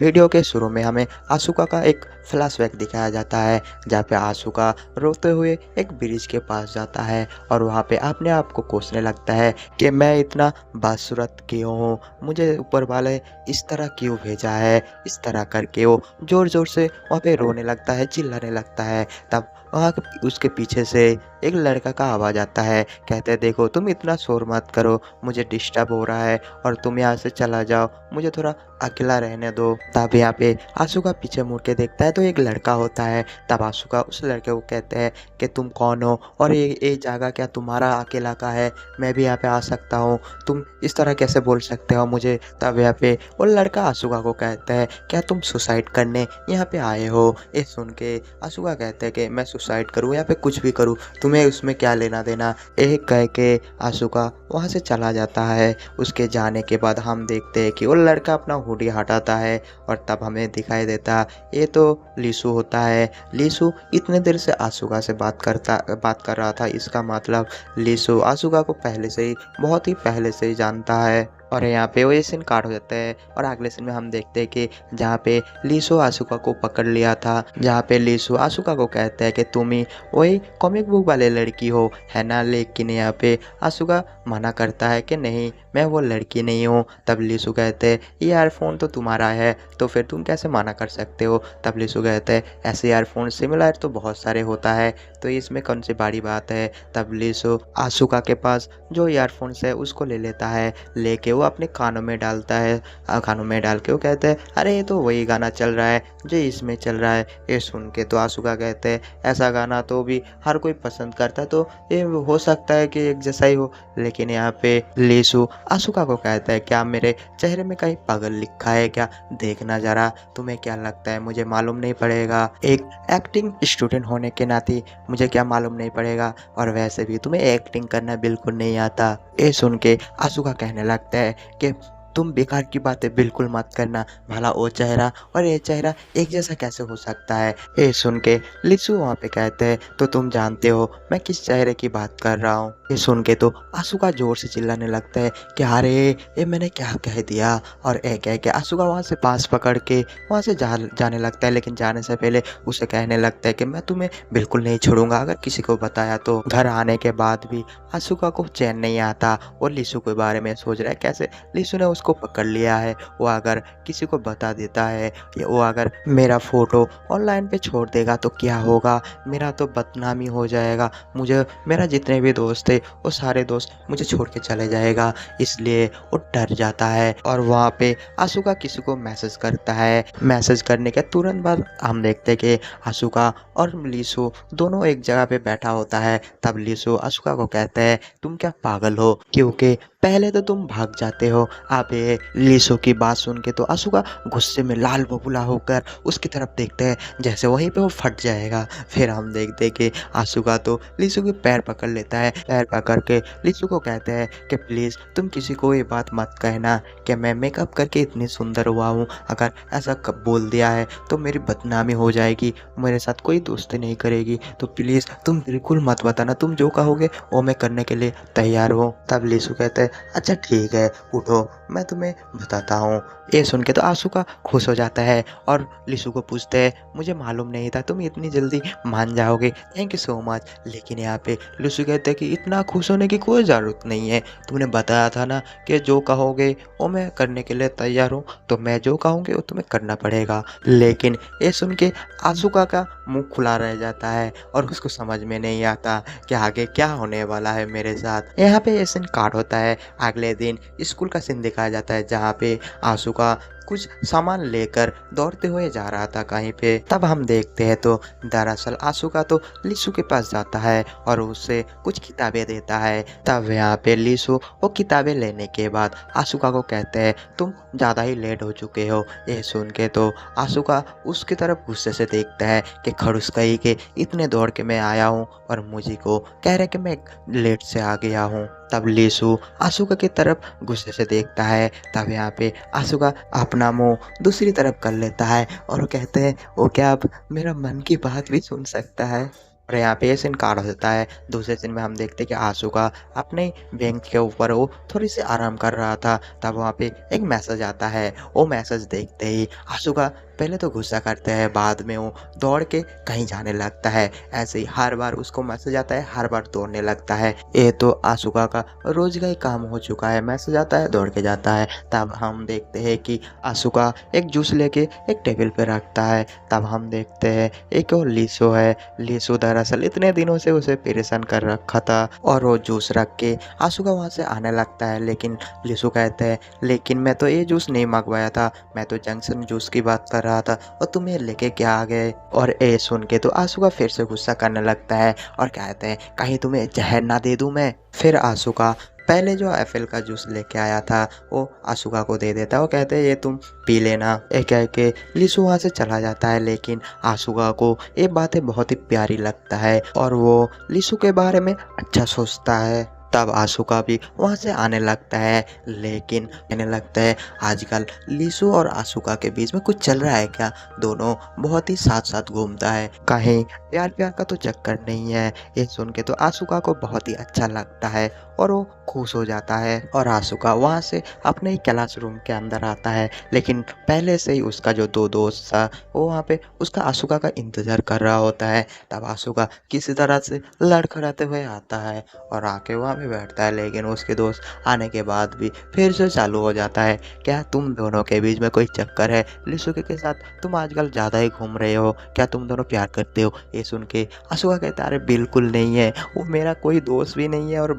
Video के शुरू में हमें आशुका का एक फ्लैशबैक दिखाया जाता है, जहाँ पे आशुका रोते हुए एक ब्रिज के पास जाता है और वहाँ पे अपने आप को कोसने लगता है कि मैं इतना बदसूरत क्यों हूँ, मुझे ऊपर वाले इस तरह क्यों भेजा है। इस तरह करके वो ज़ोर ज़ोर से वहाँ पे रोने लगता है, चिल्लाने लगता है। तब वहाँ उसके पीछे से एक लड़का का आवाज़ आता है, कहते हैं देखो तुम इतना शोर मत करो, मुझे डिस्टर्ब हो रहा है और तुम यहाँ से चला जाओ, मुझे थोड़ा अकेला रहने दो। तब यहाँ पे आशुका पीछे मुड़ के देखता है तो एक लड़का होता है। तब आशुका उस लड़के को कहते हैं कि तुम कौन हो और ये जगह क्या तुम्हारा अकेला का है, मैं भी यहाँ पे आ सकता हूँ, तुम इस तरह कैसे बोल सकते हो मुझे। तब यहाँ पे वो लड़का आशुका को कहता है क्या तुम सुसाइड करने यहाँ पे आए हो। ये सुन के आशुका कहते हैं कि मैं सुसाइड करूँ या पे कुछ भी करूँ, तुम्हें उसमें क्या लेना देना। एक कह के आशुका वहाँ से चला जाता है। उसके जाने के बाद हम देखते हैं कि वो लड़का अपना हुडी हटाता है और तब हमें दिखाई देता ये तो लीसु होता है। लीसु इतने देर से आशुका से बात कर रहा था, इसका मतलब लीसु आशुका को पहले से ही बहुत ही पहले से ही जानता है। और यहाँ पे वो ये सीन काट हो जाता है और अगले सीन में हम देखते हैं कि जहाँ पे लीसु आशुका को पकड़ लिया था, जहाँ पे लीसु आशुका को कहता है कि तुम ही वही कॉमिक बुक वाले लड़की हो, है ना। लेकिन यहाँ पे आशुका मना करता है कि नहीं, मैं वो लड़की नहीं हूँ। तब लीसु कहते हैं ये ईयरफोन तो तुम्हारा है तो फिर तुम कैसे मना कर सकते हो। तब लीसु कहते हैं ऐसे ईयरफोन सिमिलर तो बहुत सारे होता है, तो इसमें कौन सी बड़ी बात है। तब लीसु आशुका के पास जो ईयरफोन्स है उसको ले लेता है, लेके वो अपने कानों में डालता है। कानों में डाल के वो कहते हैं अरे ये तो वही गाना चल रहा है जो इसमें चल रहा है। ये सुन के तो आशुका कहते हैं ऐसा गाना तो भी हर कोई पसंद करता है, तो ये हो सकता है कि एक जैसा ही हो। लेकिन यहाँ पे लीसु आशुका को कहता है क्या मेरे चेहरे में कहीं पागल लिखा है क्या, देखना जरा, तुम्हें क्या लगता है मुझे मालूम नहीं पड़ेगा। एक एक्टिंग स्टूडेंट होने के नाते मुझे क्या मालूम नहीं पड़ेगा, और वैसे भी तुम्हें एक्टिंग करना बिल्कुल नहीं आता। ये सुन के आशुका कहने लगता है कि तुम बेकार की बातें बिल्कुल मत करना, भला वो चेहरा और ये चेहरा एक जैसा कैसे हो सकता है। ये सुन के लिसु वहाँ पे कहते हैं तो तुम जानते हो मैं किस चेहरे की बात कर रहा हूँ। ये सुन के तो आशुका जोर से चिल्लाने लगता है कि अरे ये मैंने क्या कह दिया। और ये कह के आशुका वहाँ से पास पकड़ के वहाँ से जाने लगता है, लेकिन जाने से पहले उसे कहने लगता है कि मैं तुम्हें बिल्कुल नहीं छोड़ूंगा अगर किसी को बताया तो। घर आने के बाद भी आशुका को चैन नहीं आता, वो लिसु के बारे में सोच रहा है कैसे लिसु ने उसको पकड़ लिया है, वो अगर किसी को बता देता है या वो अगर मेरा फोटो ऑनलाइन पे छोड़ देगा तो क्या होगा, मेरा तो बदनामी हो जाएगा, मुझे मेरा जितने भी दोस्त थे वो सारे दोस्त मुझे छोड़ के चले जाएगा। इसलिए वो डर जाता है और वहाँ पे आशुका किसी को मैसेज करता है। मैसेज करने के तुरंत बाद हम देखते कि आशुका और लिसु दोनों एक जगह पे बैठा होता है। तब लिसु आशुका को कहता है तुम क्या पागल हो, क्योंकि पहले तो तुम भाग जाते हो। आप ये लिसु की बात सुन के तो आशुका गुस्से में लाल बबूला होकर उसकी तरफ देखते हैं जैसे वहीं पे वो फट जाएगा। फिर हम देखते कि आशुका तो लिसु के पैर पकड़ लेता है, पैर पकड़ के लिसु को कहते हैं कि प्लीज़ तुम किसी को ये बात मत कहना कि मैं मेकअप करके इतनी सुंदर हुआ हूँ, अगर ऐसा कब बोल दिया है तो मेरी बदनामी हो जाएगी, मेरे साथ कोई दोस्ती नहीं करेगी, तो प्लीज़ तुम बिल्कुल मत बताना, तुम जो कहोगे वो मैं करने के लिए तैयार हूँ। तब लिसु कहते हैं अच्छा ठीक है उठो मैं तुम्हें बताता हूँ। ये सुन के तो आशुका खुश हो जाता है और लिसु को पूछते हैं मुझे मालूम नहीं था तुम इतनी जल्दी मान जाओगे, थैंक यू सो मच। लेकिन यहाँ पे लिसु कहते हैं कि इतना खुश होने की कोई ज़रूरत नहीं है, तुमने बताया था ना कि जो कहोगे वो मैं करने के लिए तैयार हूँ, तो मैं जो कहूँगी वो तुम्हें करना पड़ेगा। लेकिन ये सुन के आशुका का मुंह खुला रह जाता है और उसको समझ में नहीं आता कि आगे क्या होने वाला है मेरे साथ। यहाँ पे ये सीन काट होता है। अगले दिन स्कूल का सीन दिखाया जाता है जहाँ पे आशुका कुछ सामान लेकर दौड़ते हुए जा रहा था कहीं पे। तब हम देखते हैं तो दरअसल आशुका तो लिसु के पास जाता है और उससे कुछ किताबें देता है। तब यहाँ पे लिसु वो किताबें लेने के बाद आशुका को कहते हैं तुम ज़्यादा ही लेट हो चुके हो। ये सुन के तो आशुका उसकी तरफ गुस्से से देखता है कि खड़ूस कहीं के इतने दौड़ के मैं आया हूँ और मुझे को कह रहे कि मैं लेट से आ गया हूँ। तब लिसु आशुका की तरफ गुस्से से देखता है। तब यहाँ पे आशुका अपना मुंह दूसरी तरफ कर लेता है और वो कहते हैं वो क्या अब मेरा मन की बात भी सुन सकता है। और यहाँ पे ये सीन काट हो जाता है। दूसरे सीन में हम देखते हैं कि आशुका अपने बेंच के ऊपर वो थोड़ी सी आराम कर रहा था, तब वहाँ पे एक मैसेज आता है। वो मैसेज देखते ही आशुका पहले तो गुस्सा करता है, बाद में वो दौड़ के कहीं जाने लगता है। ऐसे ही हर बार उसको मैसेज आता है, हर बार दौड़ने लगता है। ये तो आशुका का रोज का ही काम हो चुका है, मैसेज आता है दौड़ के जाता है। तब हम देखते हैं कि आशुका एक जूस लेके एक टेबल पे रखता है। तब हम देखते हैं एक और लीसो है। लीसो दरअसल इतने दिनों से उसे परेशान कर रखा था, और वो जूस रख के आशुका वहाँ से आने लगता है। लेकिन लीसो कहते हैं, लेकिन मैं तो ये जूस नहीं मंगवाया था, मैं तो जंक्शन जूस की बात कर रहा था, और तुम ये लेके क्या आ गए। और ये सुन के तो आशुका फिर से गुस्सा करने लगता है और कहते हैं, कहीं तुम्हें जहर ना दे दूं मैं। फिर आशुका पहले जो एप्पल का जूस लेके आया था वो आशुका को दे देता है। वो कहते हैं, ये तुम पी लेना। ये कह के लिसु वहाँ से चला जाता है। लेकिन आशुका को ये बातें बहुत ही प्यारी लगता है और वो लिसु के बारे में अच्छा सोचता है। तब आशुका भी वहाँ से आने लगता है, लेकिन कहने लगता है आजकल लिसु और आशुका के बीच में कुछ चल रहा है क्या। दोनों बहुत ही साथ साथ घूमता है, कहीं प्यार प्यार का तो चक्कर नहीं है। ये सुन के तो आशुका को बहुत ही अच्छा लगता है और वो खुश हो जाता है। और आशुका वहाँ से अपने ही क्लासरूम के अंदर आता है, लेकिन पहले से ही उसका जो दो दोस्त था वो वहाँ पे उसका आशुका का इंतजार कर रहा होता है। तब आशुका किसी तरह से लड़खड़ाते हुए आता है और आके वहाँ पे बैठता है, लेकिन उसके दोस्त आने के बाद भी फिर से चालू हो जाता है, क्या तुम दोनों के बीच में कोई चक्कर है। लिसुके के साथ तुम आजकल ज़्यादा ही घूम रहे हो, क्या तुम दोनों प्यार करते हो। ये सुन के आशुका कहता है, अरे बिल्कुल नहीं है, वो मेरा कोई दोस्त भी नहीं है, और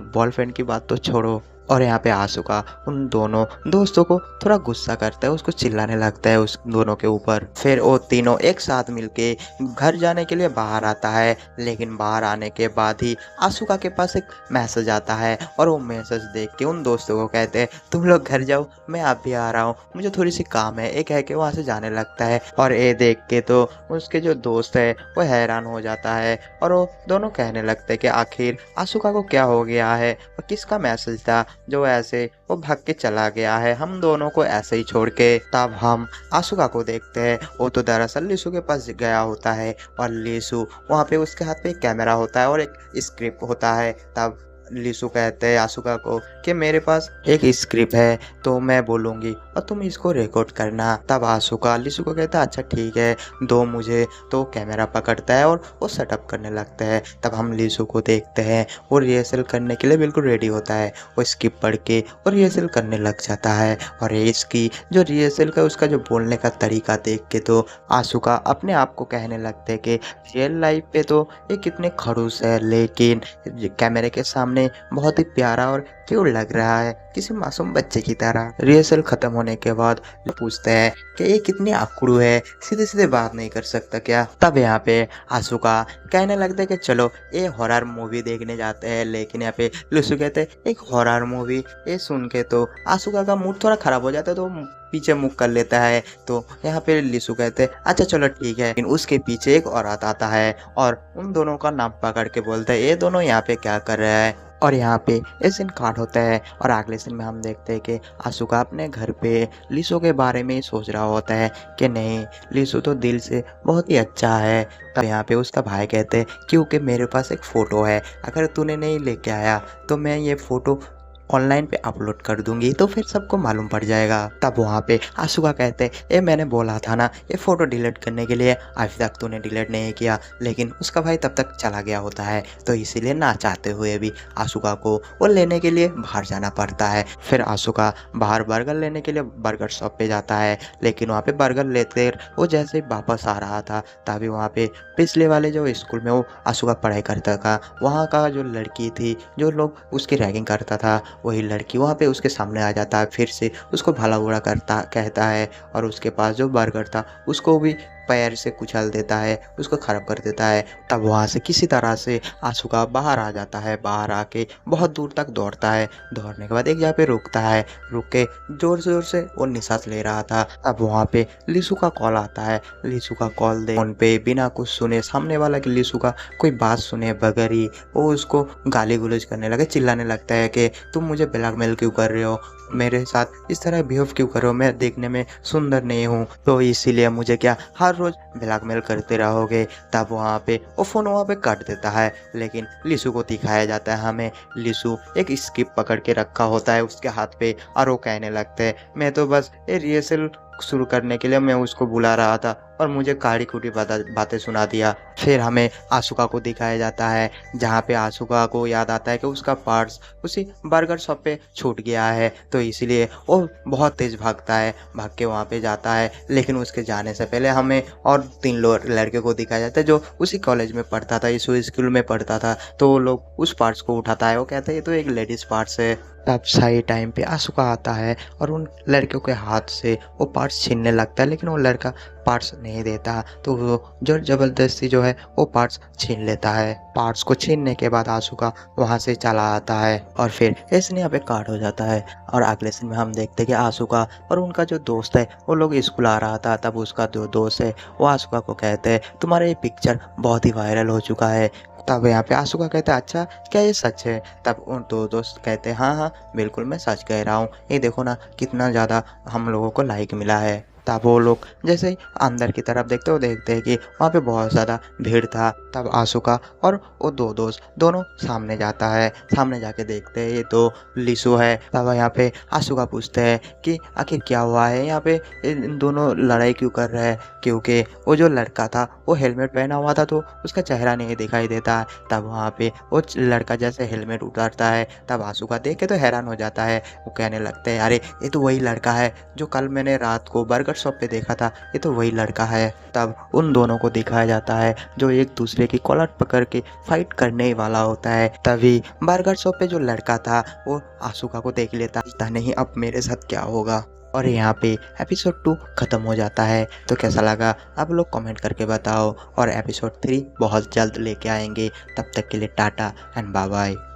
बॉयफ्रेंड की बात तो छोड़ो। और यहाँ पे आशुका उन दोनों दोस्तों को थोड़ा गुस्सा करता है, उसको चिल्लाने लगता है उस दोनों के ऊपर। फिर वो तीनों एक साथ मिलके घर जाने के लिए बाहर आता है, लेकिन बाहर आने के बाद ही आशुका के पास एक मैसेज आता है और वो मैसेज देख के उन दोस्तों को कहते हैं, तुम लोग घर जाओ, मैं आप भी आ रहा हूँ, मुझे थोड़ी सी काम है। एक है कि वहाँ से जाने लगता है और ये देख के तो उसके जो दोस्त है वो हैरान हो जाता है और वो दोनों कहने लगते हैं कि आखिर आशुका को क्या हो गया है और किसका मैसेज था जो ऐसे वो भाग के चला गया है हम दोनों को ऐसे ही छोड़ के। तब हम आशुका को देखते हैं, वो तो दरअसल लिसु के पास गया होता है और लिसु वहाँ पे उसके हाथ पे एक कैमरा होता है और एक स्क्रिप्ट होता है। तब लिसु कहते हैं आशुका को कि मेरे पास एक स्क्रिप्ट है तो मैं बोलूँगी और तुम इसको रिकॉर्ड करना। तब आशुका लिसु को कहता है, अच्छा ठीक है, दो मुझे। तो कैमरा पकड़ता है और वो सेटअप करने लगता है। तब हम लिसु को देखते हैं, वो रिहर्सल करने के लिए बिल्कुल रेडी होता है, वो स्क्रिप्ट पढ़ के और रिहर्सल करने लग जाता है। और इसकी जो रिहर्सल का उसका जो बोलने का तरीका देख के तो आशुका अपने आप को कहने लगते हैं कि रियल लाइफ पे तो ये कितने खड़ूस है, लेकिन कैमरे के सामने बहुत ही प्यारा और क्यूट लग रहा है, किसी मासूम बच्चे की तरह। रिहर्सल खत्म होने के बाद पूछते हैं कि ये कितनी आकड़ू है, सीधे सीधे बात नहीं कर सकता क्या। तब यहाँ पे आशुका कहने लगता है कि चलो ये हॉरर मूवी देखने जाते हैं। लेकिन यहाँ पे लिसु कहते हैं, एक हॉरर मूवी। ये सुन के तो आशुका का मूड थोड़ा खराब हो जाता है, तो पीछे मुख कर लेता है। तो यहाँ पे लिसु कहते हैं, अच्छा चलो ठीक है। लेकिन उसके पीछे एक औरत आता है और उन दोनों का नाम पकड़ के बोलता है, ये दोनों यहाँ पे क्या कर रहे हैं। और यहाँ पे ये सीन काट होता है और अगले सीन में हम देखते हैं कि आशुका अपने घर पे लिसु के बारे में ही सोच रहा होता है कि नहीं, लिसु तो दिल से बहुत ही अच्छा है। तब यहाँ पे उसका भाई कहते हैं, क्योंकि मेरे पास एक फ़ोटो है, अगर तूने नहीं लेके आया तो मैं ये फ़ोटो ऑनलाइन पे अपलोड कर दूंगी, तो फिर सबको मालूम पड़ जाएगा। तब वहाँ पे आशुका कहते हैं, ये मैंने बोला था ना ये फ़ोटो डिलीट करने के लिए, अभी तक तूने डिलीट नहीं किया। लेकिन उसका भाई तब तक चला गया होता है, तो इसीलिए ना चाहते हुए भी आशुका को वो लेने के लिए बाहर जाना पड़ता है। फिर आशुका बाहर बर्गर लेने के लिए बर्गर शॉप पे जाता है, लेकिन वहाँ पे बर्गर लेते वो जैसे वापस आ रहा था तभी वहाँ पे पिछले वाले जो स्कूल में वो आशुका पढ़ाई करता था वहाँ का जो लड़की थी, जो लोग उसकी रैगिंग करता था, वही लड़की वहाँ पे उसके सामने आ जाता है, फिर से उसको भला बुरा करता कहता है और उसके पास जो बर्गर था उसको भी पैर से कुचल देता है, उसको खराब कर देता है। तब वहाँ से किसी तरह से आशुका बाहर आ जाता है, बाहर आके बहुत दूर तक दौड़ता है। दौड़ने के बाद एक जगह पे रुकता है, रुक के जोर जोर से वो निश्वास ले रहा था। अब वहाँ पे लिसु का कॉल आता है। लिसु का कॉल दे फोन पे बिना कुछ सुने सामने वाला की लिसु का कोई बात सुने बगैर ही वो उसको गाली गुलज करने लगे, चिल्लाने लगता है कि तुम मुझे ब्लैकमेल क्यों कर रहे हो, मेरे साथ इस तरह बिहेव क्यों करो, मैं देखने में सुंदर नहीं हूँ, तो इसीलिए मुझे क्या हर रोज़ ब्लैकमेल करते रहोगे। तब वहाँ पे वो फ़ोन वहाँ पे काट देता है। लेकिन लिसु को दिखाया जाता है हमें, लिसु एक स्किप पकड़ के रखा होता है उसके हाथ पे और वो कहने लगते हैं, मैं तो बस ये रिहर्सल शुरू करने के लिए मैं उसको बुला रहा था और मुझे काड़ी-कुटी बातें सुना दिया। फिर हमें आशुका को दिखाया जाता है, जहाँ पे आशुका को याद आता है कि उसका पर्स उसी बर्गर शॉप पे छूट गया है, तो इसीलिए वो बहुत तेज़ भागता है, भाग के वहाँ पे जाता है। लेकिन उसके जाने से पहले हमें और 3 लड़के को दिखाया जाता है जो उसी कॉलेज में पढ़ता था, इस स्कूल में पढ़ता था। तो वो लोग उस पर्स को उठाता है, वो कहते हैं ये तो एक लेडीज़ पर्स है। तब सही टाइम पे आशुका आता है और उन लड़कियों के हाथ से वो पर्स छीनने लगता है, लेकिन वो लड़का पर्स नहीं देता, तो वो ज़बरदस्ती जो है वो पर्स छीन लेता है। पर्स को छीनने के बाद आशुका वहाँ से चला आता है और फिर ये सीन यहाँ पे काट हो जाता है। और अगले सीन में हम देखते हैं कि आशुका और उनका जो दोस्त है वो लोग स्कूल आ रहा था। तब उसका जो दोस्त है वो आशुका को कहते हैं, तुम्हारा ये पिक्चर बहुत ही वायरल हो चुका है। तब यहाँ पे आशुका कहता है, अच्छा क्या ये सच है? तब उन 2 दोस्त कहते हैं, हाँ हाँ बिल्कुल मैं सच कह रहा हूँ, ये देखो ना कितना ज़्यादा हम लोगों को लाइक मिला है। तब वो लोग जैसे ही अंदर की तरफ देखते हो देखते हैं कि वहाँ पे बहुत ज़्यादा भीड़ था। तब आशुका और वो 2 दोस्त दोनों सामने जाता है, सामने जाके देखते हैं ये तो लिसु है। तब यहाँ पे आशुका पूछते हैं कि आखिर क्या हुआ है यहाँ पे, इन दोनों लड़ाई क्यों कर रहे हैं? क्योंकि वो जो लड़का था वो हेलमेट पहना हुआ था तो उसका चेहरा नहीं दिखाई देता है। तब वहाँ पे वो लड़का जैसे हेलमेट उतारता है, तब आशुका देख के तो हैरान हो जाता है। वो कहने लगते हैं, अरे ये तो वही लड़का है जो कल मैंने रात को बर्गर शॉप पे देखा था, ये तो वही लड़का है। तब उन दोनों को दिखाया जाता है जो एक दूसरे की कॉलर पकड़ के फाइट करने ही वाला होता है। तभी बर्गर शॉप पे जो लड़का था वो आशुका को देख लेता, पता नहीं अब मेरे साथ क्या होगा। और यहाँ पे एपिसोड 2 खत्म हो जाता है। तो कैसा लगा आप लोग कमेंट करके बताओ, और एपिसोड 3 बहुत जल्द लेके आएंगे। तब तक के लिए टाटा एंड बाय बाय।